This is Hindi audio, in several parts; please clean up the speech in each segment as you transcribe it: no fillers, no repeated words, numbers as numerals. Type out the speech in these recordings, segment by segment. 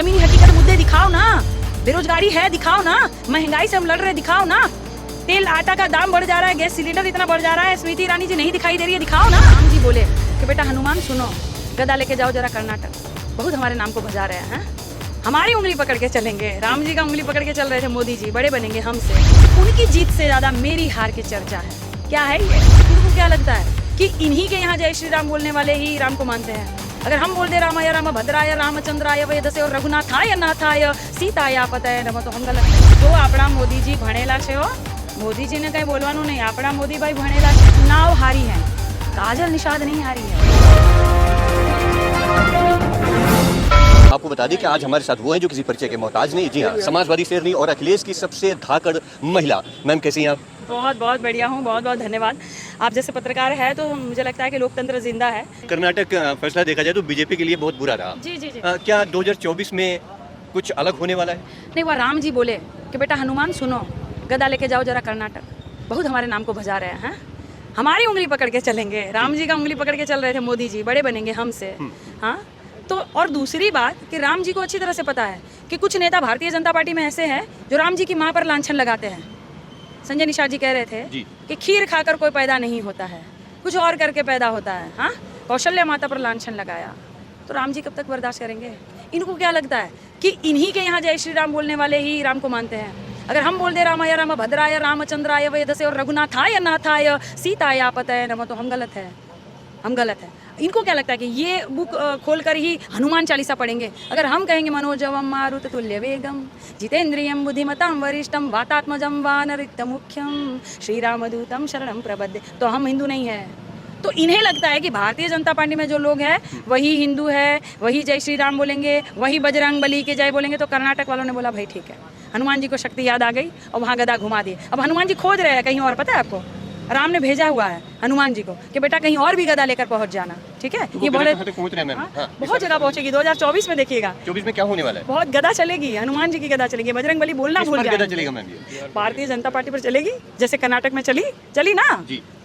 जमीनी हकीकत मुद्दे दिखाओ ना, बेरोजगारी है दिखाओ ना, महंगाई से हम लड़ रहे दिखाओ ना, तेल आटा का दाम बढ़ जा रहा है, गैस सिलेंडर इतना बढ़ जा रहा है, स्मृति ईरानी जी नहीं दिखाई दे रही है, दिखाओ ना। राम जी बोले कि बेटा हनुमान सुनो, गदा लेके जाओ जरा कर्नाटक, बहुत हमारे नाम को बजा रहे हैं, हमारी उंगली पकड़ के चलेंगे। राम जी का उंगली पकड़ के चल रहे थे मोदी जी, बड़े बनेंगे हमसे। उनकी जीत से ज्यादा मेरी हार की चर्चा है। क्या है ये? उनको क्या लगता है कि इन्हीं के यहाँ जय श्री राम बोलने वाले ही राम को मानते हैं? अगर हम बोल दे रामाय राम भद्राय रामचंद्राय वेदसे और रघुनाथाय नाथाय सीताया पतय नमः, तो हम गलत है। तो अपना मोदी जी भणेला छे हो, मोदी जी ने कहीं बोलवानू नहीं, अपना मोदी भाई भणेला छे। चुनाव हारी है, काजल निषाद नहीं हारी है। आपको बता दें कि आज हमारे साथ वो हैं जो किसी परिचय के मोहताज नहीं। जी हाँ, समाजवादी शेरनी और अखिलेश की सबसे धाकड़ महिला। मैम कैसी हैं आप? बहुत बहुत बढ़िया हूँ, बहुत बहुत धन्यवाद। आप जैसे पत्रकार है तो मुझे लगता है कि लोकतंत्र जिंदा है। कर्नाटक फैसला देखा जाए तो बीजेपी के लिए बहुत बुरा रहा। जी जी जी। क्या 2024 में कुछ अलग होने वाला है? नहीं, वह राम जी बोले कि बेटा हनुमान सुनो, गदा लेके जाओ जरा कर्नाटक, बहुत हमारे नाम को बजा रहे हैं, हमारी उंगली पकड़ के चलेंगे। राम जी का उंगली पकड़ के चल रहे थे मोदी जी, बड़े बनेंगे हमसे। हाँ, तो और दूसरी बात कि राम जी को अच्छी तरह से पता है कि कुछ नेता भारतीय जनता पार्टी में ऐसे हैं जो राम जी की माँ पर लांछन लगाते हैं। संजय निषाद जी कह रहे थे कि खीर खाकर कोई पैदा नहीं होता है, कुछ और करके पैदा होता है। हाँ, कौशल्या माता पर लांछन लगाया, तो राम जी कब तक बर्दाश्त करेंगे? इनको क्या लगता है कि इन्हीं के यहाँ जय श्री राम बोलने वाले ही राम को मानते हैं? अगर हम बोल दे रामाय राम भद्राय रामचंद्राय वेदसे और रघुनाथाय नाथाय सीताया पतय नमः, तो हम गलत है, हम गलत है। इनको क्या लगता है कि ये बुक खोलकर ही हनुमान चालीसा पढ़ेंगे? अगर हम कहेंगे मनोजवम मारुत तुल्य वेगम जितेंद्रियम बुद्धिमताम वरिष्ठम वातात्मजम वानरिक्त मुख्यम श्री रामदूतम शरणम प्रबद्ध, तो हम हिंदू नहीं है। तो इन्हें लगता है कि भारतीय जनता पार्टी में जो लोग हैं वही हिंदू है, वही जय श्री राम बोलेंगे, वही बजरंग बली के जय बोलेंगे। तो कर्नाटक वालों ने बोला भाई ठीक है, हनुमान जी को शक्ति याद आ गई और वहाँ गदा घुमा दिए। अब हनुमान जी खोज रहे हैं कहीं और, पता है आपको? राम ने भेजा हुआ है हनुमान जी को कि बेटा कहीं और भी गदा लेकर पहुंच जाना, ठीक है? ये बहुत जगह पहुंचेगी 2024 में, देखिएगा 24 में क्या होने वाला है? बहुत गदा चलेगी, हनुमान जी की गदा चलेगी, बजरंग बली बोलना भूल चलेगा। भारतीय जनता पार्टी पर चलेगी, जैसे कर्नाटक में चली ना।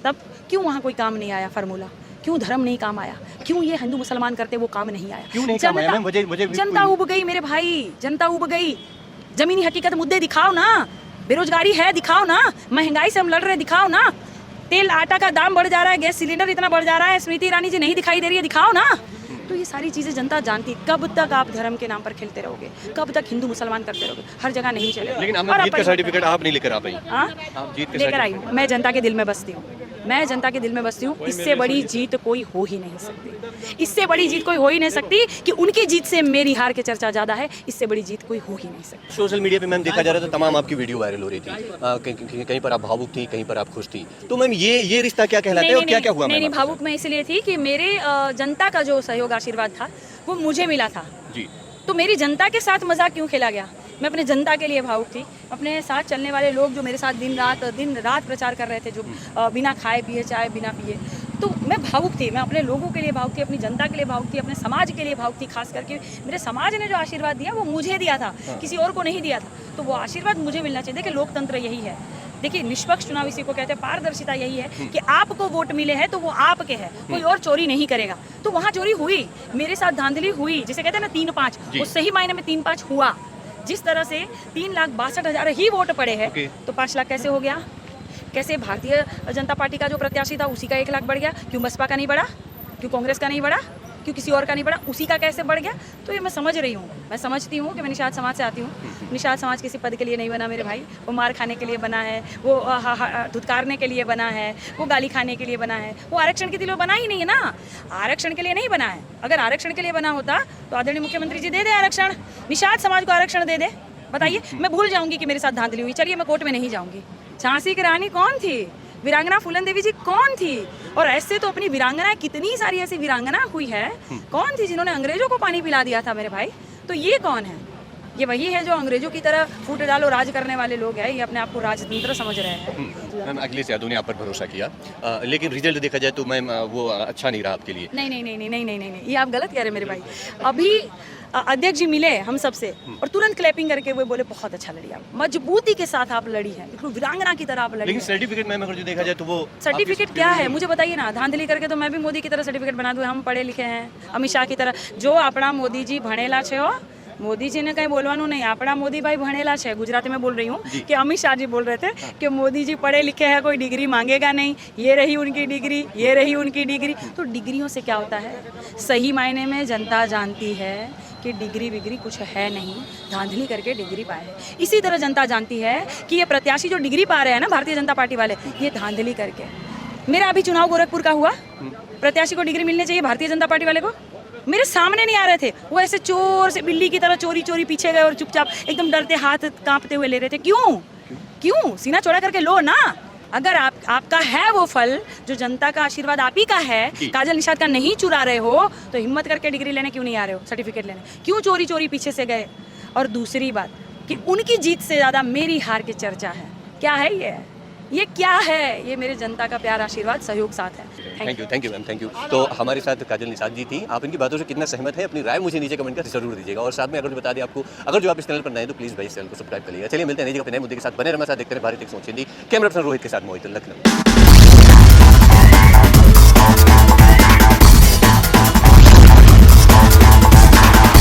तब क्यों वहाँ कोई काम नहीं आया? फार्मूला क्यों? धर्म नहीं काम आया? क्यों ये हिंदू मुसलमान करते वो काम नहीं आया? क्यों नहीं काम आया? जनता उब गई मेरे भाई, जनता उब गई। जमीनी हकीकत मुद्दे दिखाओ ना, बेरोजगारी है दिखाओ ना, महंगाई से हम लड़ रहे दिखाओ ना, तेल आटा का दाम बढ़ जा रहा है, गैस सिलेंडर इतना बढ़ जा रहा है, स्मृति ईरानी जी नहीं दिखाई दे रही है, दिखाओ ना। तो ये सारी चीजें जनता जानती। कब तक आप धर्म के नाम पर खेलते रहोगे? कब तक हिंदू मुसलमान करते रहोगे? हर जगह नहीं चलेगा। लेकिन जीत का सर्टिफिकेट आप नहीं लेकर आ पाई। लेकर आई हूँ, मैं जनता के दिल में बसती हूँ, मैं जनता के दिल में बसती हूँ। इससे बड़ी जीत कोई हो ही नहीं सकती, इससे बड़ी जीत कोई हो ही नहीं सकती कि उनकी जीत से मेरी हार की चर्चा ज्यादा है। इससे बड़ी जीत कोई हो ही नहीं सकती। सोशल मीडिया पे मैम देखा जा रहा था, तमाम आपकी वीडियो वायरल हो रही थी, कहीं पर आप भावुक थी, कहीं पर आप खुश थी। तो मैम ये रिश्ता क्या कहलाता है और क्या क्या हुआ? नहीं, भावुक मैं इसलिए थी कि मेरे जनता का जो सहयोग आशीर्वाद था वो मुझे मिला था जी। तो मेरी जनता के साथ मजाक क्यों खेला गया? मैं अपने जनता के लिए भावुक थी। अपने साथ चलने वाले लोग जो मेरे साथ दिन रात प्रचार कर रहे थे, जो बिना खाए पिए, चाय बिना पिए, तो मैं भावुक थी। मैं अपने लोगों के लिए भावुक थी, अपनी जनता के लिए भावुक थी, अपने समाज के लिए भावुक थी। खास करके मेरे समाज ने जो आशीर्वाद दिया वो मुझे दिया था, किसी और को नहीं दिया था। तो वो आशीर्वाद मुझे मिलना चाहिए। देखिए लोकतंत्र यही है, देखिए निष्पक्ष चुनाव इसी को कहते हैं, पारदर्शिता यही है कि आपको वोट मिले हैं तो वो आपके हैं, कोई और चोरी नहीं करेगा। तो वहाँ चोरी हुई, मेरे साथ धांधली हुई, जिसे कहते हैं ना 3-5, वो सही मायने में 3-5 हुआ। जिस तरह से 3,62,000 ही वोट पड़े हैं, तो 5 लाख कैसे हो गया? कैसे भारतीय जनता पार्टी का जो प्रत्याशी था उसी का 1 लाख बढ़ गया? क्यों बसपा का नहीं बढ़ा? क्यों कांग्रेस का नहीं बढ़ा? क्यों किसी और का नहीं बढ़ा? उसी का कैसे बढ़ गया? तो ये मैं समझ रही हूँ, मैं समझती हूँ कि मैं निषाद समाज से आती हूँ। निषाद समाज किसी पद के लिए नहीं बना मेरे भाई, वो मार खाने के लिए बना है, वो धुतकारने के लिए बना है, वो गाली खाने के लिए बना है, वो आरक्षण के लिए बना ही नहीं है ना। आरक्षण के लिए नहीं बना है। अगर आरक्षण के लिए बना होता तो आदरणीय मुख्यमंत्री जी दे दे आरक्षण, निषाद समाज को आरक्षण दे दे। बताइए, मैं भूल जाऊंगी कि मेरे साथ धांधली हुई, चलिए मैं कोर्ट में नहीं जाऊंगी। झांसी की रानी कौन थी? वीरांगना फूलन देवी जी कौन थी? और ऐसे तो अपनी वीरांगना, कितनी सारी ऐसी वीरांगना हुई है, कौन थी जिन्होंने अंग्रेजों को पानी पिला दिया था मेरे भाई? तो ये कौन है? ये वही है जो अंग्रेजों की तरह फूट डालो राज करने वाले लोग हैं। ये अपने आप को राजतंत्र समझ रहे हैं। मैम अखिलेश यादव ने आप पर भरोसा किया, लेकिन रिजल्ट देखा जाए तो मैम वो अच्छा नहीं रहा आपके लिए। नहीं, ये आप गलत कह रहे हैं मेरे भाई। अभी अध्यक्ष जी मिले हम सबसे और तुरंत क्लैपिंग करके वो बोले बहुत अच्छा लड़ी, आप मजबूती के साथ आप लड़ी हैं, बिल्कुल वीरांगना की तरह आप लड़ी। लेकिन सर्टिफिकेट मैम अगर जो देखा जाए तो वो सर्टिफिकेट क्या है मुझे बताइए ना? धांधली करके तो मैं भी मोदी की तरह सर्टिफिकेट बना दूं, हम पढ़े लिखे हैं अमित शाह की तरह। जो अपना मोदी जी भणेला छे हो, મોદી जी ने કઈ બોલવાનું નહીં આપણા મોદીભાઈ ભણેલા છે ગુજરાતી में बोल रही हूँ कि अमित शाह जी बोल रहे थे कि मोदी जी पढ़े लिखे हैं कोई डिग्री मांगेगा नहीं ये रही उनकी डिग्री ये रही उनकी डिग्री तो डिग्रियों से क्या होता है सही मायने में जनता जानती है कि डिग्री विग्री कुछ है नहीं धांधली करके डिग्री पाए हैं इसी तरह जनता जानती है कि ये प्रत्याशी जो डिग्री पा रहे हैं ना भारतीय जनता पार्टी वाले ये धांधली करके मेरा अभी चुनाव गोरखपुर का हुआ प्रत्याशी को डिग्री मिलनी चाहिए भारतीय जनता पार्टी वाले को मेरे सामने नहीं आ रहे थे वो ऐसे चोर से बिल्ली की तरह चोरी चोरी पीछे गए और चुपचाप एकदम डरते हाथ कांपते हुए ले रहे थे क्यों सीना चौड़ा करके लो ना अगर आपका है वो फल जो जनता का आशीर्वाद आप ही का है काजल निषाद का नहीं चुरा रहे हो तो हिम्मत करके डिग्री लेने क्यों नहीं आ रहे हो सर्टिफिकेट लेने क्यों चोरी चोरी पीछे से गए और दूसरी बात कि उनकी जीत से ज़्यादा मेरी हार की चर्चा है क्या है ये क्या है ये मेरे जनता का प्यार आशीर्वाद सहयोग साथ है thank you ma'am thank you तो हमारे साथ काजल निषाद जी थी आप इनकी बातों से कितना सहमत है अपनी राय मुझे नीचे कमेंट कर जरूर दीजिएगा और साथ में अगर बता दें आपको अगर जो आप इस चैनल पर नए हैं तो प्लीज़ भाई इस चैनल को सब्सक्राइब कर लीजिएगा चलिए मिलते हैं नए मुद्दे के साथ बने रहना साथ देखते हैं भारत एक सोच हिंदी कैमरा पर्सन रोहित के साथ मोहित लखनऊ